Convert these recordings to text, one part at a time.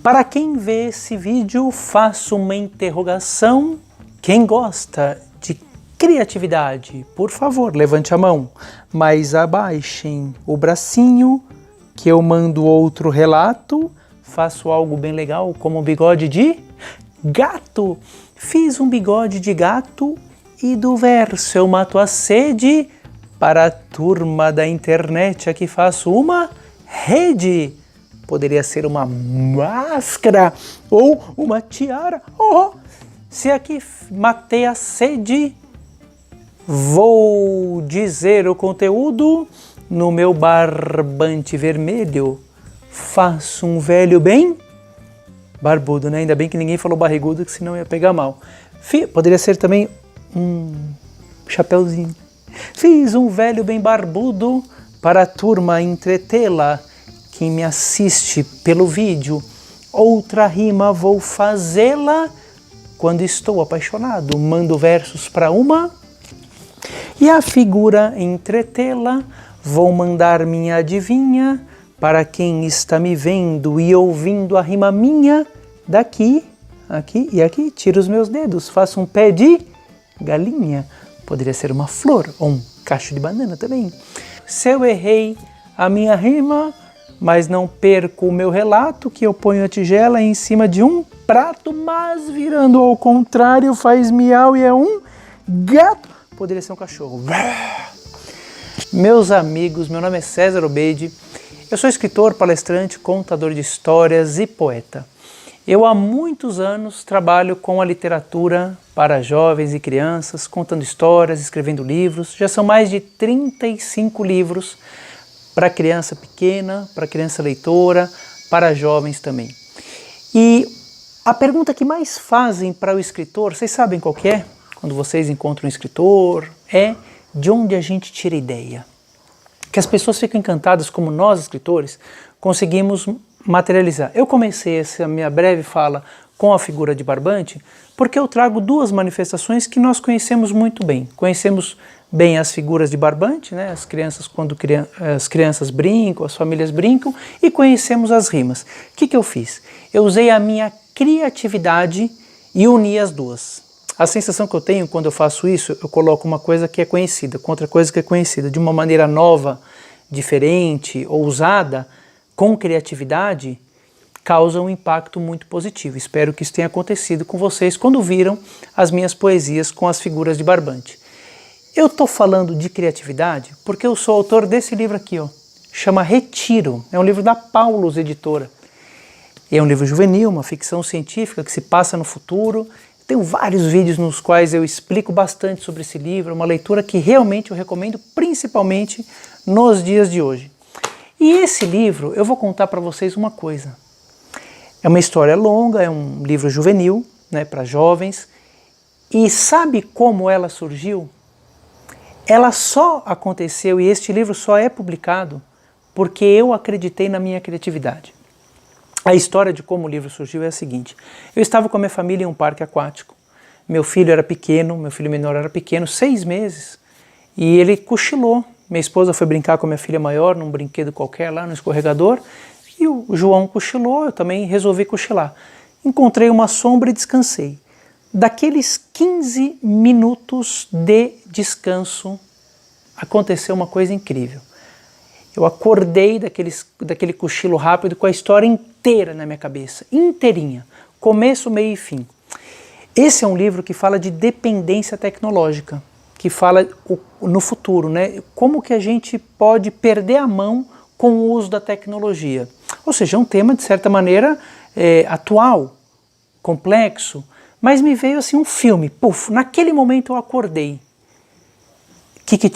Para quem vê esse vídeo, faço uma interrogação. Quem gosta de criatividade, por favor, levante a mão, mas abaixem o bracinho que eu mando outro relato. Faço algo bem legal, como um bigode de gato. Fiz um bigode de gato e do verso eu mato a sede. Para a turma da internet aqui faço uma rede. Poderia ser uma máscara ou uma tiara. Oh, se aqui matei a sede, vou dizer o conteúdo no meu barbante vermelho. Faço um velho bem barbudo, né? Ainda bem que ninguém falou barrigudo, que senão ia pegar mal. Poderia ser também um chapeuzinho. Fiz um velho bem barbudo para a turma entretê-la. Quem me assiste pelo vídeo, outra rima vou fazê-la. Quando estou apaixonado, mando versos para uma e a figura entretê-la. Vou mandar minha adivinha para quem está me vendo e ouvindo a rima minha. Daqui, aqui e aqui, tiro os meus dedos, faço um pé de galinha. Poderia ser uma flor ou um cacho de banana também. Se eu errei a minha rima, mas não perco o meu relato, que eu ponho a tigela em cima de um prato, mas virando ao contrário faz miau e é um gato. Poderia ser um cachorro. Meus amigos, meu nome é César Obeide, eu sou escritor, palestrante, contador de histórias e poeta. Eu há muitos anos trabalho com a literatura para jovens e crianças, contando histórias, escrevendo livros. Já são mais de 35 livros para criança pequena, para criança leitora, para jovens também. E a pergunta que mais fazem para o escritor, vocês sabem qual que é? Quando vocês encontram um escritor, é de onde a gente tira ideia. Que as pessoas ficam encantadas como nós, escritores, conseguimos materializar. Eu comecei essa minha breve fala com a figura de barbante porque eu trago duas manifestações que nós conhecemos muito bem. Conhecemos bem as figuras de barbante, né? As crianças quando as crianças brincam, as famílias brincam, e conhecemos as rimas. O que eu fiz? Eu usei a minha criatividade e uni as duas. A sensação que eu tenho quando eu faço isso, eu coloco uma coisa que é conhecida com outra coisa que é conhecida de uma maneira nova, diferente, ousada, com criatividade, causa um impacto muito positivo. Espero que isso tenha acontecido com vocês quando viram as minhas poesias com as figuras de barbante. Eu estou falando de criatividade porque eu sou autor desse livro aqui, ó, chama Retiro, é um livro da Paulus Editora. É um livro juvenil, uma ficção científica que se passa no futuro. Tenho vários vídeos nos quais eu explico bastante sobre esse livro, é uma leitura que realmente eu recomendo, principalmente nos dias de hoje. E esse livro, eu vou contar para vocês uma coisa. É uma história longa, é um livro juvenil, né, para jovens. E sabe como ela surgiu? Ela só aconteceu, e este livro só é publicado, porque eu acreditei na minha criatividade. A história de como o livro surgiu é a seguinte. Eu estava com a minha família em um parque aquático. Meu filho era pequeno, meu filho menor era pequeno, 6 meses. E ele cochilou. Minha esposa foi brincar com a minha filha maior num brinquedo qualquer lá no escorregador. E o João cochilou, eu também resolvi cochilar. Encontrei uma sombra e descansei. Daqueles 15 minutos de descanso, aconteceu uma coisa incrível. Eu acordei daquele cochilo rápido com a história inteira na minha cabeça, inteirinha, começo, meio e fim. Esse é um livro que fala de dependência tecnológica, que fala no futuro, né? Como que a gente pode perder a mão com o uso da tecnologia. Ou seja, é um tema, de certa maneira, atual, complexo, mas me veio assim um filme, puf, naquele momento eu acordei.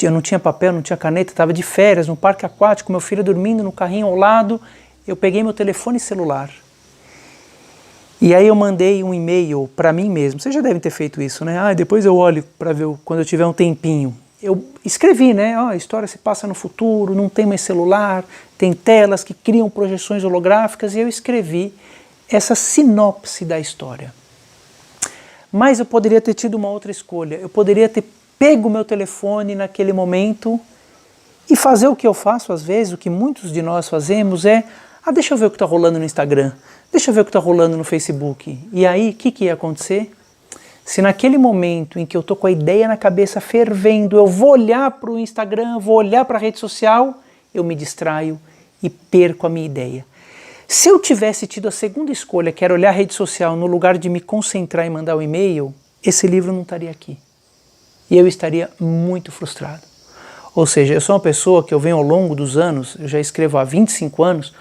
Eu não tinha papel, não tinha caneta, estava de férias no parque aquático, meu filho dormindo no carrinho ao lado, eu peguei meu telefone celular. E aí eu mandei um e-mail para mim mesmo, vocês já devem ter feito isso, né? Depois eu olho para ver quando eu tiver um tempinho. Eu escrevi, né? A história se passa no futuro, não tem mais celular, tem telas que criam projeções holográficas, e eu escrevi essa sinopse da história. Mas eu poderia ter tido uma outra escolha, eu poderia ter pego o meu telefone naquele momento e fazer o que eu faço às vezes, o que muitos de nós fazemos é Ah, deixa eu ver o que está rolando no Instagram, deixa eu ver o que está rolando no Facebook. E aí, o que ia acontecer? Se naquele momento em que eu estou com a ideia na cabeça fervendo, eu vou olhar para o Instagram, vou olhar para a rede social, eu me distraio e perco a minha ideia. Se eu tivesse tido a segunda escolha, que era olhar a rede social no lugar de me concentrar e mandar um e-mail, esse livro não estaria aqui. E eu estaria muito frustrado. Ou seja, eu sou uma pessoa que eu venho ao longo dos anos, eu já escrevo há 25 anos,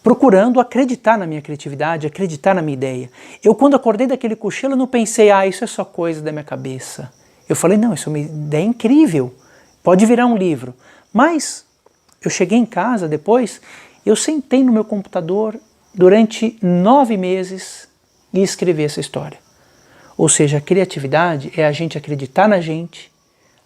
procurando acreditar na minha criatividade, acreditar na minha ideia. Eu, quando acordei daquele cochilo, não pensei, isso é só coisa da minha cabeça. Eu falei, não, isso é uma ideia incrível, pode virar um livro. Mas eu cheguei em casa depois, eu sentei no meu computador durante 9 meses e escrevi essa história. Ou seja, a criatividade é a gente acreditar na gente,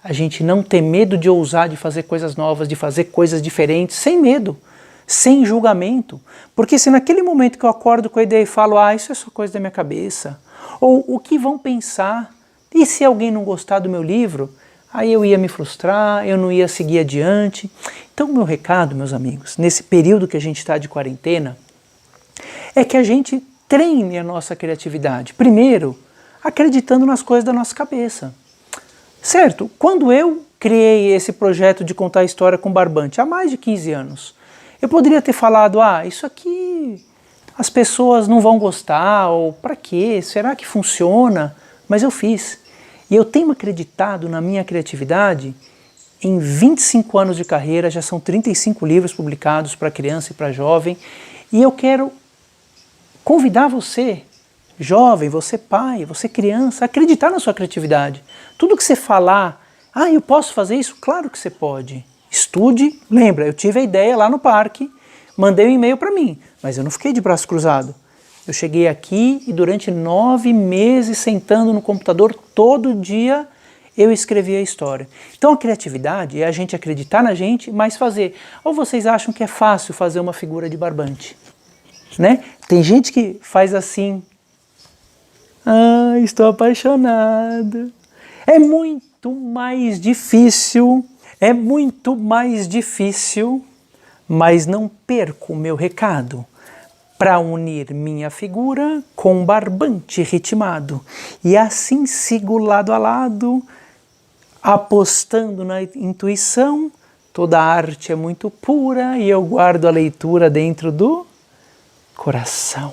a gente não ter medo de ousar, de fazer coisas novas, de fazer coisas diferentes, sem medo, sem julgamento. Porque se naquele momento que eu acordo com a ideia e falo, isso é só coisa da minha cabeça, ou o que vão pensar, e se alguém não gostar do meu livro, aí eu ia me frustrar, eu não ia seguir adiante. Então o meu recado, meus amigos, nesse período que a gente está de quarentena, é que a gente treine a nossa criatividade. Primeiro, acreditando nas coisas da nossa cabeça. Certo, quando eu criei esse projeto de contar a história com barbante há mais de 15 anos, eu poderia ter falado, isso aqui as pessoas não vão gostar, ou para quê? Será que funciona? Mas eu fiz. E eu tenho acreditado na minha criatividade em 25 anos de carreira, já são 35 livros publicados para criança e para jovem, e eu quero convidar você, jovem, você pai, você criança, a acreditar na sua criatividade. Tudo que você falar, eu posso fazer isso? Claro que você pode. Estude, lembra, eu tive a ideia lá no parque, mandei um e-mail para mim, mas eu não fiquei de braço cruzado. Eu cheguei aqui e durante 9 meses sentando no computador, todo dia eu escrevi a história. Então a criatividade é a gente acreditar na gente, mas fazer. Ou vocês acham que é fácil fazer uma figura de barbante? Né? Tem gente que faz assim, estou apaixonado. É muito mais difícil, mas não perco o meu recado. Para unir minha figura com um barbante ritmado. E assim sigo lado a lado, apostando na intuição. Toda arte é muito pura e eu guardo a leitura dentro do coração.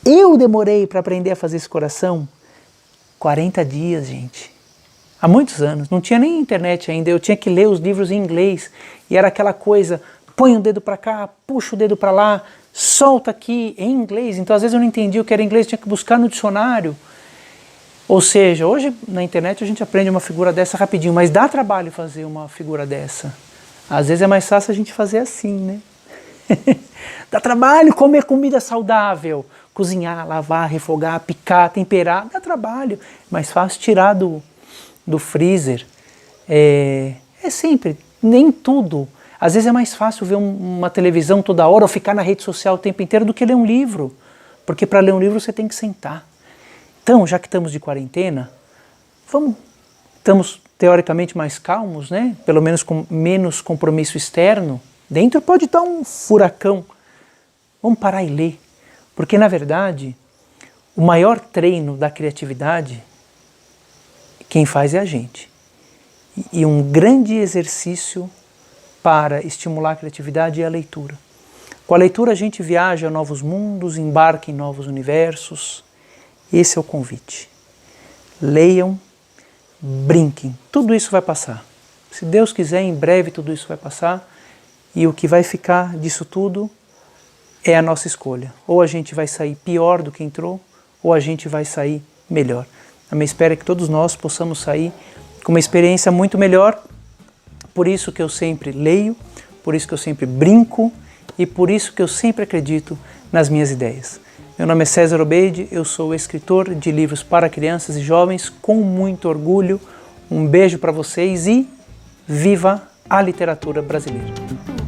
Eu demorei para aprender a fazer esse coração 40 dias, gente. Há muitos anos. Não tinha nem internet ainda. Eu tinha que ler os livros em inglês. E era aquela coisa... Põe o dedo para cá, puxa o dedo para lá, solta aqui em inglês. Então às vezes eu não entendi o que era inglês, tinha que buscar no dicionário. Ou seja, hoje na internet a gente aprende uma figura dessa rapidinho, mas dá trabalho fazer uma figura dessa. Às vezes é mais fácil a gente fazer assim, né? Dá trabalho comer comida saudável, cozinhar, lavar, refogar, picar, temperar, dá trabalho. Mais fácil tirar do freezer. É sempre, nem tudo. Às vezes é mais fácil ver uma televisão toda hora ou ficar na rede social o tempo inteiro do que ler um livro. Porque para ler um livro você tem que sentar. Então, já que estamos de quarentena, estamos teoricamente mais calmos, né? Pelo menos com menos compromisso externo. Dentro pode estar um furacão. Vamos parar e ler. Porque, na verdade, o maior treino da criatividade, quem faz é a gente. E um grande exercício para estimular a criatividade é a leitura. Com a leitura a gente viaja a novos mundos, embarca em novos universos. Esse é o convite. Leiam, brinquem, tudo isso vai passar. Se Deus quiser, em breve tudo isso vai passar e o que vai ficar disso tudo é a nossa escolha. Ou a gente vai sair pior do que entrou, ou a gente vai sair melhor. A minha espera é que todos nós possamos sair com uma experiência muito melhor. Por isso que eu sempre leio, por isso que eu sempre brinco e por isso que eu sempre acredito nas minhas ideias. Meu nome é César Obeide, eu sou escritor de livros para crianças e jovens com muito orgulho. Um beijo para vocês e viva a literatura brasileira!